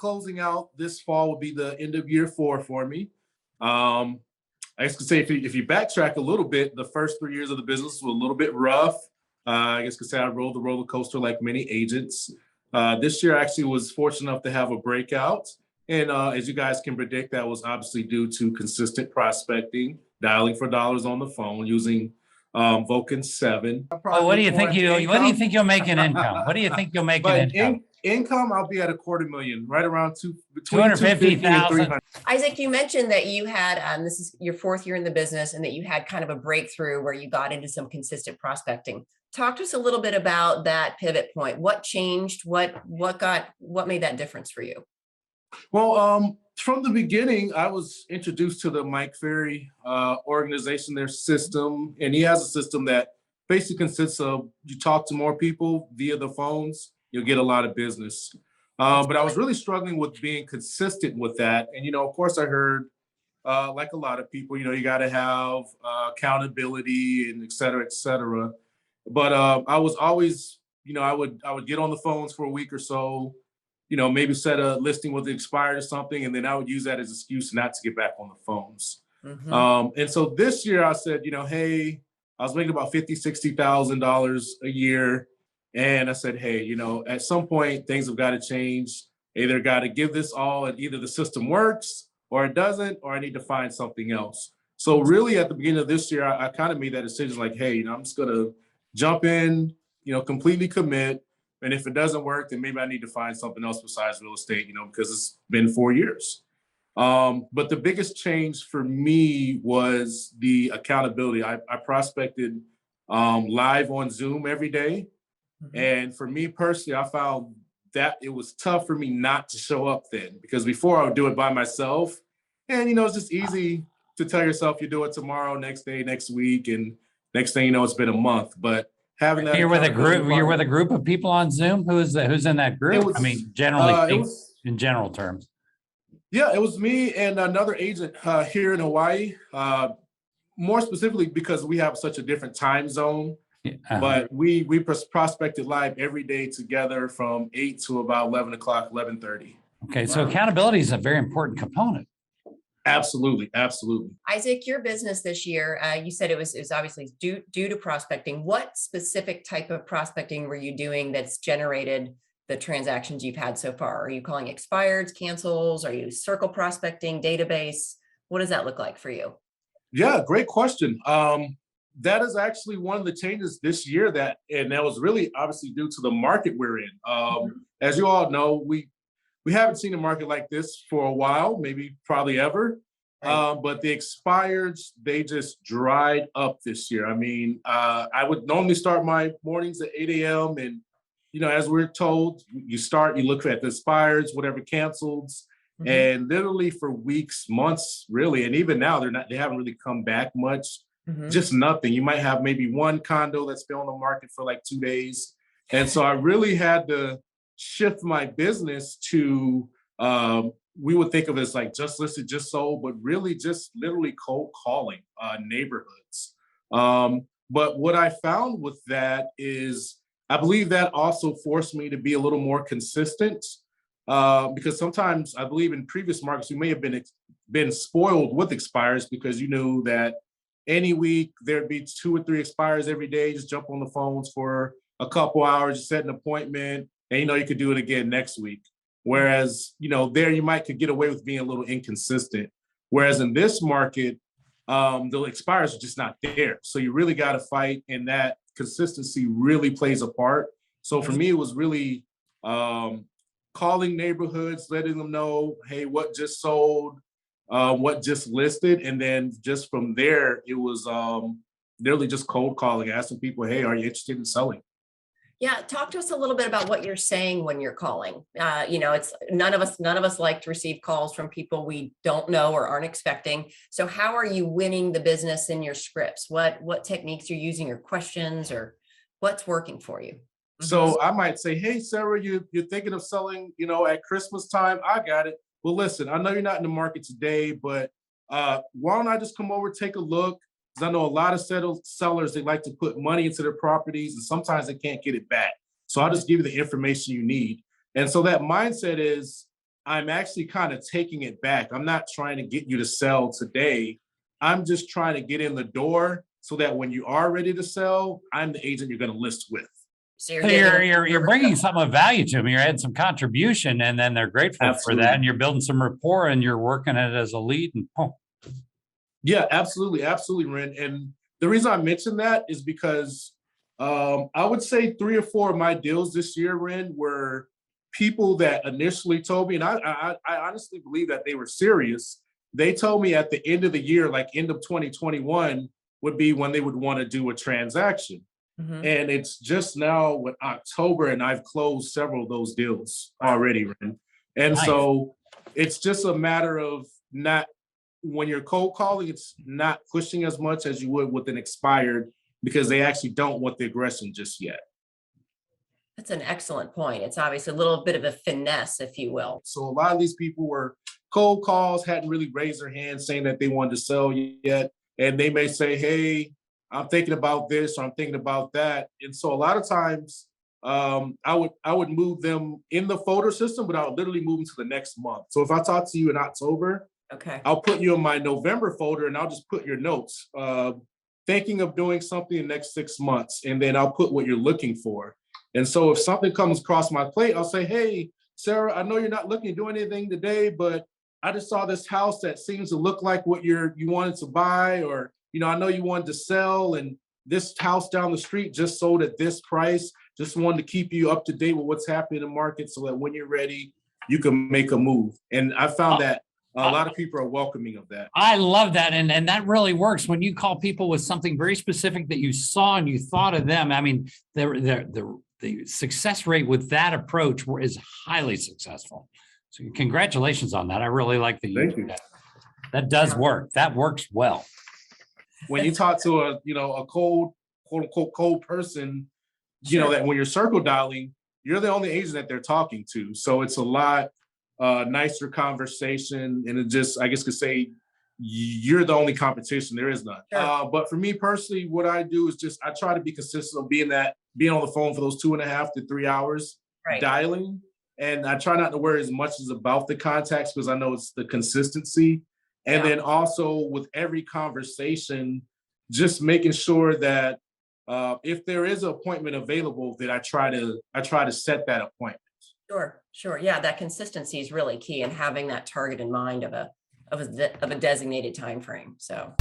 closing out this fall would be the end of year 4 for me. I guess could say if you backtrack a little bit, the first 3 years of the business were a little bit rough. I guess could say I rode the roller coaster like many agents. This year I actually was fortunate enough to have a breakout. And as you guys can predict, that was obviously due to consistent prospecting, dialing for dollars on the phone using Vulcan 7. Well, what do you think you'll make in income? What do you think you'll make in income? Income, I'll be at $250,000, right around between 250,000 and 300. Isaac, you mentioned that you had, this is your 4th year in the business, and that you had kind of a breakthrough where you got into some consistent prospecting. Talk to us a little bit about that pivot point. What changed? What made that difference for you? Well, from the beginning, I was introduced to the Mike Ferry organization, their system, and he has a system that basically consists of you talk to more people via the phones, you'll get a lot of business. But I was really struggling with being consistent with that. And, of course, I heard, like a lot of people, you got to have accountability and et cetera, et cetera. But I was always, I would get on the phones for a week or so, maybe set a listing with the expired or something, and then I would use that as an excuse not to get back on the phones. Mm-hmm. And so this year I said, hey, I was making about $50,000, $60,000 a year. And I said, hey, at some point things have got to change. Either got to give this all and either the system works or it doesn't, or I need to find something else. So really at the beginning of this year, I kind of made that decision like, hey, I'm just going to jump in, completely commit. And if it doesn't work, then maybe I need to find something else besides real estate, because it's been 4 years. But the biggest change for me was the accountability. I prospected live on Zoom every day. Mm-hmm. And for me personally, I found that it was tough for me not to show up then, because before I would do it by myself. And, it's just easy to tell yourself you do it tomorrow, next day, next week. And next thing you know, it's been a month. But having that, you're with a group of people on Zoom. Who's in that group? Generally, in general terms. Yeah, it was me and another agent here in Hawaii. More specifically because we have such a different time zone. Uh-huh. But we prospected live every day together from 8 to about 11 o'clock, 11:30. Okay, so accountability is a very important component. Absolutely, absolutely. Isaac, your business this year, you said it was obviously due to prospecting. What specific type of prospecting were you doing that's generated the transactions you've had so far? Are you calling expireds, cancels? Are you circle prospecting, database? What does that look like for you? Yeah, great question. That is actually one of the changes this year and that was really obviously due to the market we're in. As you all know, we haven't seen a market like this for a while, maybe probably ever. Right. But the expireds, they just dried up this year. I mean, I would normally start my mornings at 8 a.m. And, as we're told, you look at the expireds, whatever cancels, mm-hmm. and literally for weeks, months, really. And even now they haven't really come back much. Mm-hmm. Just nothing. You might have maybe one condo that's been on the market for like 2 days. And so I really had to shift my business to, we would think of it as like just listed, just sold, but really just literally cold calling neighborhoods. But what I found with that is, I believe that also forced me to be a little more consistent because sometimes I believe in previous markets, you may have been spoiled with expires because you knew that any week there'd be 2 or 3 expires every day. Just jump on the phones for a couple hours, set an appointment, and you could do it again next week. Whereas, there you could get away with being a little inconsistent. Whereas in this market, the expires are just not there. So you really got to fight, and that consistency really plays a part. So for me, it was really calling neighborhoods, letting them know, hey, what just sold, what just listed. And then just from there, it was literally just cold calling, asking people, hey, are you interested in selling? Yeah, talk to us a little bit about what you're saying when you're calling. It's none of us like to receive calls from people we don't know or aren't expecting. So how are you winning the business in your scripts? What techniques you're using, or questions, or what's working for you? So I might say, hey, Sarah, you're thinking of selling, at Christmas time. I got it. Well, listen, I know you're not in the market today, but why don't I just come over, take a look? Because I know a lot of sellers, they like to put money into their properties, and sometimes they can't get it back. So I'll just give you the information you need. And so that mindset is, I'm actually kind of taking it back. I'm not trying to get you to sell today. I'm just trying to get in the door so that when you are ready to sell, I'm the agent you're going to list with. So So you're bringing something of value to them. You're adding some contribution, and then they're grateful Absolutely. for that. And you're building some rapport, and you're working it as a lead. And Yeah, absolutely, absolutely, Ren. And the reason I mentioned that is because I would say 3 or 4 of my deals this year, Ren, were people that initially told me, and I honestly believe that they were serious. They told me at the end of the year, like end of 2021, would be when they would want to do a transaction. Mhm. And it's just now with October, and I've closed several of those deals already, Ren. And Nice. so it's just a matter of not, when you're cold calling, it's not pushing as much as you would with an expired, because they actually don't want the aggression just yet. That's an excellent point. It's obviously a little bit of a finesse, if you will. So a lot of these people were cold calls, hadn't really raised their hand saying that they wanted to sell yet. And they may say, hey, I'm thinking about this, or I'm thinking about that. And so a lot of times I would move them in the folder system, but I would literally move them to the next month. So if I talk to you in October, Okay. I'll put you in my November folder, and I'll just put your notes, thinking of doing something in the next 6 months. And then I'll put what you're looking for. And so if something comes across my plate, I'll say, hey, Sarah, I know you're not looking to do anything today, but I just saw this house that seems to look like what you wanted to buy, or, I know you wanted to sell, and this house down the street just sold at this price. Just wanted to keep you up to date with what's happening in the market so that when you're ready, you can make a move. And I found that a lot of people are welcoming of that. I love that. And that really works when you call people with something very specific that you saw and you thought of them. I mean, the success rate with that approach is highly successful. So congratulations on that. I really like that you do that. That does work. That works well. When you talk to a cold, quote unquote, cold person, that when you're circle dialing, you're the only agent that they're talking to. So it's a lot nicer conversation. And it just, I guess, could say you're the only competition. There is none. Sure. But for me personally, what I do is I try to be consistent of being on the phone for those 2.5 to 3 hours, Right. dialing. And I try not to worry as much as about the contacts, because I know it's the consistency. And then also with every conversation, just making sure that if there is an appointment available, that I try to set that appointment. Sure. Yeah, that consistency is really key, and having that target in mind of a designated time frame. So